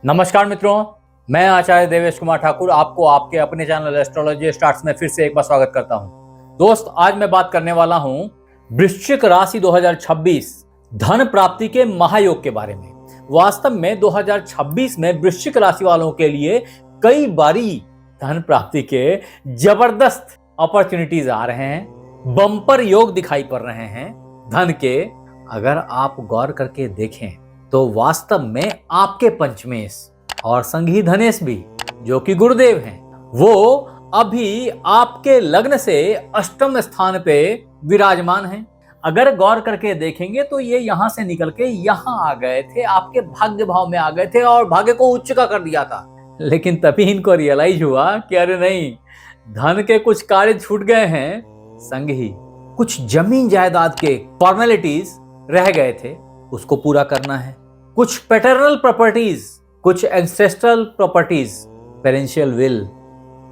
नमस्कार मित्रों, मैं आचार्य देवेश कुमार ठाकुर आपको आपके अपने चैनल एस्ट्रोलॉजी स्टार्ट्स में फिर से एक बार स्वागत करता हूं। दोस्त, आज मैं बात करने वाला हूं वृश्चिक राशि 2026 धन प्राप्ति के महायोग के बारे में। वास्तव में 2026 में वृश्चिक राशि वालों के लिए कई बारी धन प्राप्ति के जबरदस्त अपॉर्चुनिटीज आ रहे हैं, बम्पर योग दिखाई पड़ रहे हैं धन के। अगर आप गौर करके देखें तो वास्तव में आपके पंचमेश और संगी धनेश भी, जो कि गुरुदेव हैं, वो अभी आपके लग्न से अष्टम स्थान पे विराजमान हैं। अगर गौर करके देखेंगे तो ये यहां से निकल के यहां आ गए थे, आपके भाग्य भाव में आ गए थे और भाग्य को उच्च का कर दिया था। लेकिन तभी इनको रियलाइज हुआ कि अरे नहीं, धन के कुछ कार्य छूट गए हैं, संग ही कुछ जमीन जायदाद के फॉर्मेलिटीज रह गए थे, उसको पूरा करना है। कुछ पैटर्नल प्रॉपर्टीज, कुछ एंसेस्ट्रल प्रॉपर्टीज, पेरेंशियल विल,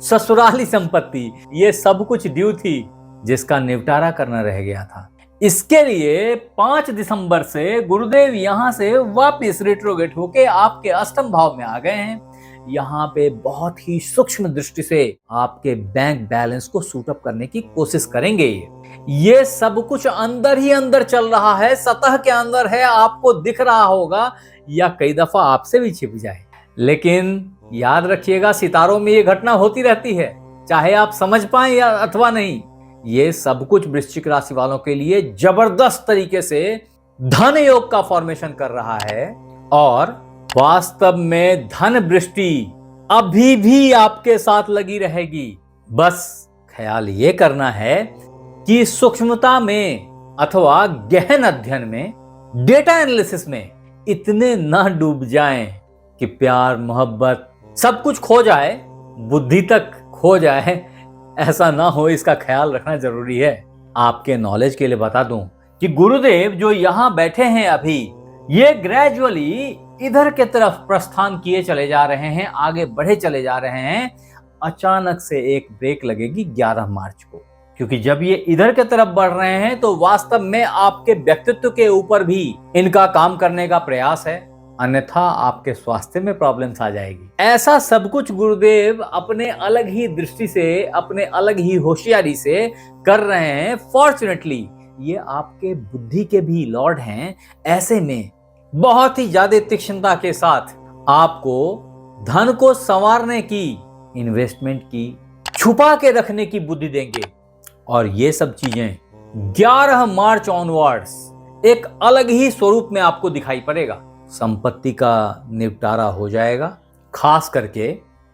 ससुराली संपत्ति, ये सब कुछ ड्यू थी जिसका निपटारा करना रह गया था। इसके लिए 5 दिसंबर से गुरुदेव यहां से वापस रिट्रोगेट होके आपके अष्टम भाव में आ गए हैं। यहाँ पे बहुत ही सूक्ष्म दृष्टि से आपके बैंक बैलेंस को सूट अप करने की कोशिश करेंगे। ये सब कुछ अंदर ही अंदर चल रहा है, सतह के अंदर है, आपको दिख रहा होगा या कई दफा आपसे भी छिप जाए। लेकिन याद रखिएगा, सितारों में ये घटना होती रहती है, चाहे आप समझ पाए या अथवा नहीं। ये सब कुछ वृश्चिक राशि वालों के लिए जबरदस्त तरीके से धन योग का फॉर्मेशन कर रहा है और वास्तव में धन वृष्टि अभी भी आपके साथ लगी रहेगी। बस ख्याल ये करना है कि सूक्ष्मता में अथवा गहन अध्ययन में, डेटा एनालिसिस में इतने न डूब जाएं कि प्यार मोहब्बत सब कुछ खो जाए, बुद्धि तक खो जाए। ऐसा ना हो, इसका ख्याल रखना जरूरी है। आपके नॉलेज के लिए बता दूं कि गुरुदेव जो यहां बैठे हैं अभी, ये ग्रेजुअली इधर के तरफ प्रस्थान किए चले जा रहे हैं, आगे बढ़े चले जा रहे हैं। अचानक से एक ब्रेक लगेगी 11 मार्च को, क्योंकि जब ये इधर के तरफ बढ़ रहे हैं तो वास्तव में आपके व्यक्तित्व के ऊपर भी इनका काम करने का प्रयास है, अन्यथा आपके स्वास्थ्य में प्रॉब्लम्स आ जाएगी। ऐसा सब कुछ गुरुदेव अपने अलग ही दृष्टि से, अपने अलग ही होशियारी से कर रहे हैं। फॉर्चुनेटली ये आपके बुद्धि के भी लॉर्ड हैं। ऐसे में बहुत ही ज्यादा तीक्ष्णता के साथ आपको धन को संवारने की, इन्वेस्टमेंट की, छुपा के रखने की बुद्धि देंगे। और ये सब चीजें 11 मार्च ऑनवर्ड्स एक अलग ही स्वरूप में आपको दिखाई पड़ेगा। संपत्ति का निपटारा हो जाएगा। खास करके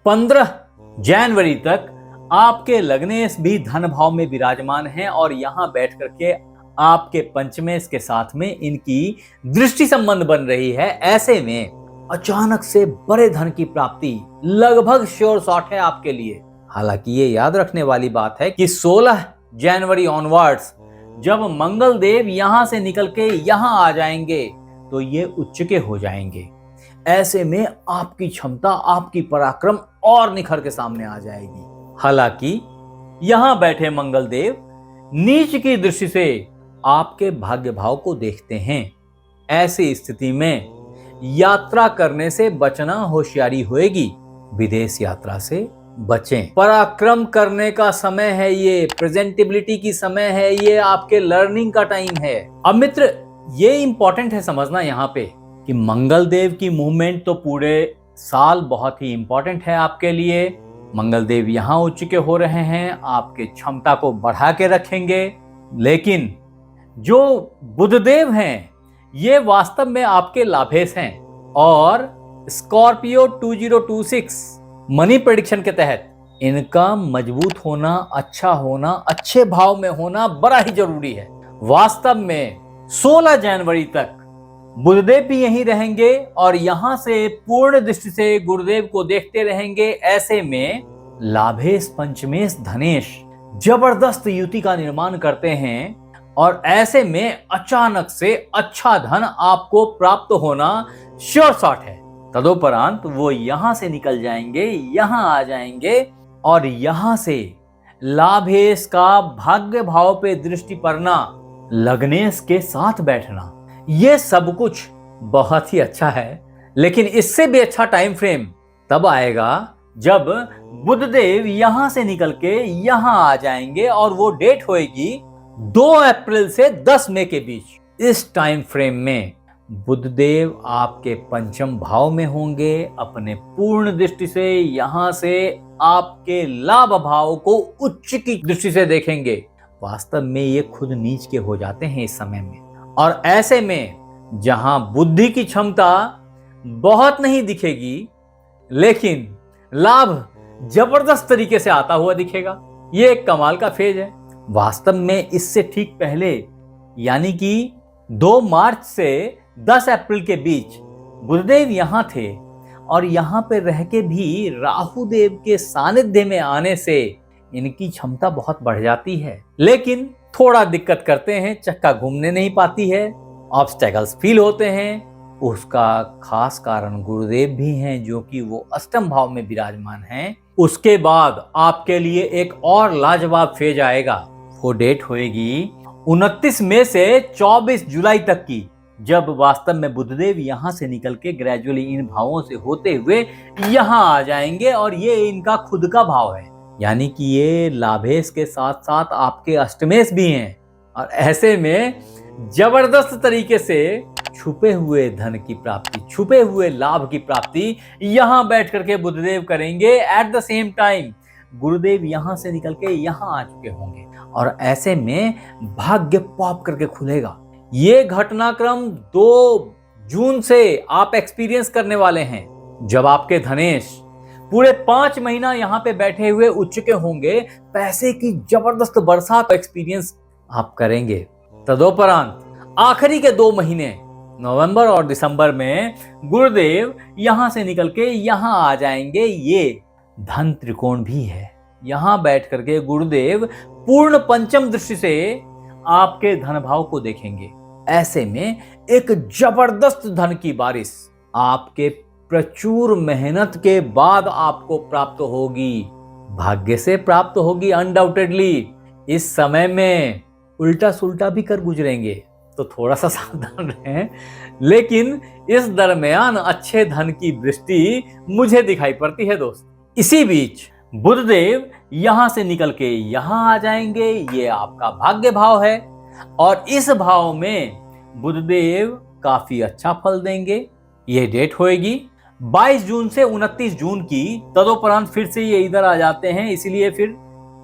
15 जनवरी तक आपके लग्नेश भी धन भाव में विराजमान हैं और यहां बैठ करके आपके पंचमेश के साथ में इनकी दृष्टि संबंध बन रही है। ऐसे में अचानक से बड़े धन की प्राप्ति लगभग श्योर शॉट है आपके लिए। हालांकि ये याद रखने वाली बात है कि 16 जनवरी ऑनवर्ड्स जब मंगल देव यहां से निकल के यहां आ जाएंगे तो ये उच्च के हो जाएंगे। ऐसे में आपकी क्षमता, आपकी पराक्रम और निखर के सामने आ जाएगी। हालांकि यहां बैठे मंगल देव नीच की दृष्टि से आपके भाग्य भाव को देखते हैं। ऐसी स्थिति में यात्रा करने से बचना होशियारी होएगी। विदेश यात्रा से बचें। पराक्रम करने का समय है, ये प्रेजेंटेबिलिटी की समय है, ये आपके लर्निंग का टाइम है। अब मित्र, ये इंपॉर्टेंट है समझना यहाँ पे कि मंगल देव की मूवमेंट तो पूरे साल बहुत ही इंपॉर्टेंट है आपके लिए। मंगल देव यहाँ उच्च के हो रहे हैं, आपके क्षमता को बढ़ा के रखेंगे। लेकिन जो बुधदेव हैं, ये वास्तव में आपके लाभेश हैं और स्कॉर्पियो 2026 मनी प्रेडिक्शन के तहत इनका मजबूत होना, अच्छा होना, अच्छे भाव में होना बड़ा ही जरूरी है। वास्तव में 16 जनवरी तक बुधदेव भी यहीं रहेंगे और यहां से पूर्ण दृष्टि से गुरुदेव को देखते रहेंगे। ऐसे में लाभेश पंचमेश धनेश जबरदस्त युति का निर्माण करते हैं और ऐसे में अचानक से अच्छा धन आपको प्राप्त होना श्योर शॉट है। तदोपरांत वो यहां से निकल जाएंगे, यहां आ जाएंगे और यहां से लाभेश का भाग्य भाव पे दृष्टि पड़ना, लग्नेश के साथ बैठना, ये सब कुछ बहुत ही अच्छा है। लेकिन इससे भी अच्छा टाइम फ्रेम तब आएगा जब बुधदेव यहां से निकल के यहां आ जाएंगे और वो डेट होएगी 2 अप्रैल से 10 मई के बीच। इस टाइम फ्रेम में बुधदेव आपके पंचम भाव में होंगे, अपने पूर्ण दृष्टि से यहां से आपके लाभ भाव को उच्च की दृष्टि से देखेंगे। वास्तव में ये खुद नीच के हो जाते हैं इस समय में, और ऐसे में जहां बुद्धि की क्षमता बहुत नहीं दिखेगी लेकिन लाभ जबरदस्त तरीके से आता हुआ दिखेगा। ये एक कमाल का फेज है। वास्तव में इससे ठीक पहले यानी कि 2 मार्च से 10 अप्रैल के बीच बुधदेव यहां थे, और यहां पे रह के भी राहु देव के सानिध्य में आने से इनकी क्षमता बहुत बढ़ जाती है, लेकिन थोड़ा दिक्कत करते हैं, चक्का घूमने नहीं पाती है, ऑब्स्टेकल्स फील होते हैं। उसका खास कारण गुरुदेव भी हैं जो कि वो अष्टम भाव में विराजमान हैं। उसके बाद आपके लिए एक और लाजवाब फेज आएगा। वो डेट होएगी 29 मई से 24 जुलाई तक की, जब वास्तव में बुधदेव यहां से निकल के ग्रेजुअली इन भावों से होते हुए यहां आ जाएंगे, और ये इनका खुद का भाव है, यानी कि ये लाभेश के साथ साथ आपके अष्टमेश भी हैं। और ऐसे में जबरदस्त तरीके से छुपे हुए धन की प्राप्ति, छुपे हुए लाभ की प्राप्ति यहां बैठ करके बुधदेव करेंगे। एट द सेम टाइम गुरुदेव यहां से निकल के यहां आ चुके होंगे, और ऐसे में भाग्य पॉप करके खुलेगा। ये घटनाक्रम 2 जून से आप एक्सपीरियंस करने वाले हैं, जब आपके धनेश पूरे 5 महीना यहां पे बैठे हुए उच्च के होंगे। पैसे की जबरदस्त बरसात एक्सपीरियंस आप करेंगे। तदोपरांत आखिरी के 2 महीने नवंबर और दिसंबर में गुरुदेव यहां से निकल के यहां आ जाएंगे। ये धन त्रिकोण भी है। यहां बैठ करके गुरुदेव पूर्ण पंचम दृष्टि से आपके धन भाव को देखेंगे। ऐसे में एक जबरदस्त धन की बारिश आपके प्रचुर मेहनत के बाद आपको प्राप्त होगी, भाग्य से प्राप्त होगी अनडाउटेडली। इस समय में उल्टा सुल्टा भी कर गुजरेंगे, तो थोड़ा सा सावधान रहें, लेकिन इस दरमियान अच्छे धन की दृष्टि मुझे दिखाई पड़ती है दोस्त। इसी बीच बुधदेव यहां से निकल के यहां आ जाएंगे। ये आपका भाग्य भाव है, और इस भाव में बुधदेव काफी अच्छा फल देंगे। ये डेट होएगी 22 जून से 29 जून की। तदोपरांत फिर से ये इधर आ जाते हैं, इसीलिए फिर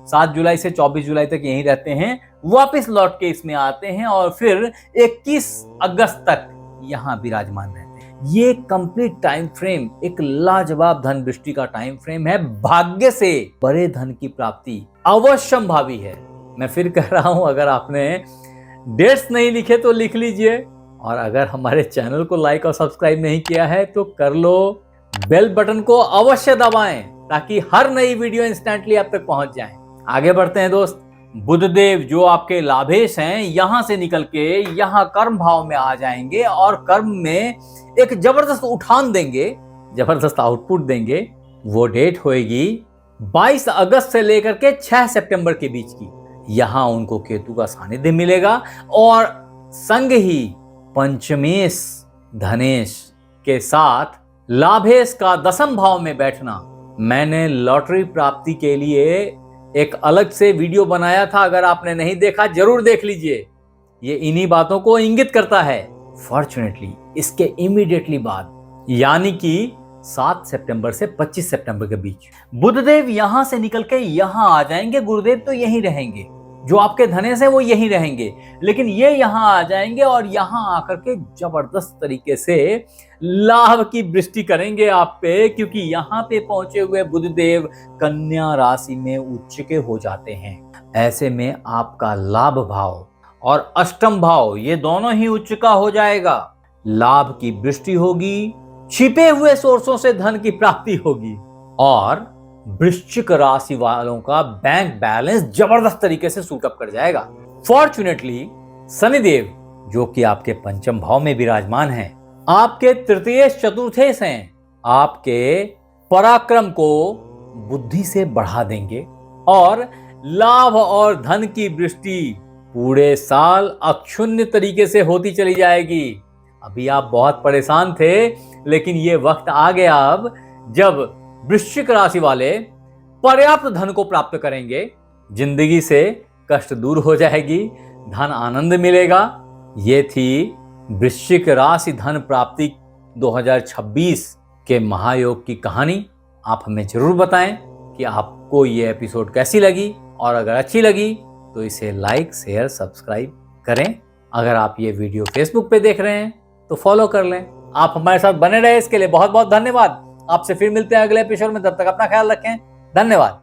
7 जुलाई से 24 जुलाई तक यहीं रहते हैं, वापस लौट के इसमें आते हैं, और फिर 21 अगस्त तक यहां विराजमान रहते हैं। ये कंप्लीट टाइम फ्रेम एक लाजवाब धन वृष्टि का टाइम फ्रेम है। भाग्य से बड़े धन की प्राप्ति अवश्यंभावी है। मैं फिर कह रहा हूं, अगर आपने डेट्स नहीं लिखे तो लिख लीजिए, और अगर हमारे चैनल को लाइक और सब्सक्राइब नहीं किया है तो कर लो। बेल बटन को अवश्य दबाएं ताकि हर नई वीडियो इंस्टेंटली आप तक पहुंच जाए। आगे बढ़ते हैं दोस्त। बुधदेव जो आपके लाभेश हैं यहां से निकल के यहां कर्म भाव में आ जाएंगे, और कर्म में एक जबरदस्त उठान देंगे, जबरदस्त आउटपुट देंगे। वो डेट होएगी 22 अगस्त से लेकर के 6 सितंबर के बीच की। यहां उनको केतु का सानिध्य मिलेगा, और संग ही पंचमेश धनेश के साथ लाभेश का 10th भाव में बैठना। मैंने लॉटरी प्राप्ति के लिए एक अलग से वीडियो बनाया था, अगर आपने नहीं देखा जरूर देख लीजिए। ये इन्हीं बातों को इंगित करता है। फॉर्चुनेटली इसके इमीडिएटली बाद यानी कि 7 सितंबर से 25 सितंबर के बीच बुधदेव यहां से निकल के यहां आ जाएंगे। गुरुदेव तो यहीं रहेंगे, जो आपके धनेश है वो यहीं रहेंगे, लेकिन ये यहां आ जाएंगे और यहां आकर के जबरदस्त तरीके से लाभ की वृष्टि करेंगे आप पे, क्योंकि यहां पे पहुंचे हुए बुधदेव कन्या राशि में उच्च के हो जाते हैं। ऐसे में आपका लाभ भाव और अष्टम भाव ये दोनों ही उच्च का हो जाएगा। लाभ की वृष्टि होगी, छिपे हुए सोर्सों से धन की प्राप्ति होगी, और वृश्चिक राशि वालों का बैंक बैलेंस जबरदस्त तरीके से सूटअप कर जाएगा। फॉर्चुनेटली शनिदेव जो कि आपके पंचम भाव में विराजमान हैं, आपके तृतीय चतुर्थेश हैं, आपके पराक्रम को बुद्धि से बढ़ा देंगे, और लाभ और धन की वृष्टि पूरे साल अक्षुण्ण तरीके से होती चली जाएगी। अभी आप बहुत परेशान थे, लेकिन ये वक्त आ गया अब जब वृश्चिक राशि वाले पर्याप्त धन को प्राप्त करेंगे, जिंदगी से कष्ट दूर हो जाएगी, धन आनंद मिलेगा। ये थी वृश्चिक राशि धन प्राप्ति 2026 के महायोग की कहानी। आप हमें जरूर बताएं कि आपको ये एपिसोड कैसी लगी, और अगर अच्छी लगी तो इसे लाइक, शेयर, सब्सक्राइब करें। अगर आप ये वीडियो फेसबुक पे देख रहे हैं तो फॉलो कर लें। आप हमारे साथ बने रहे, इसके लिए बहुत बहुत धन्यवाद। आपसे फिर मिलते हैं अगले एपिसोड में, तब तक अपना ख्याल रखें। धन्यवाद।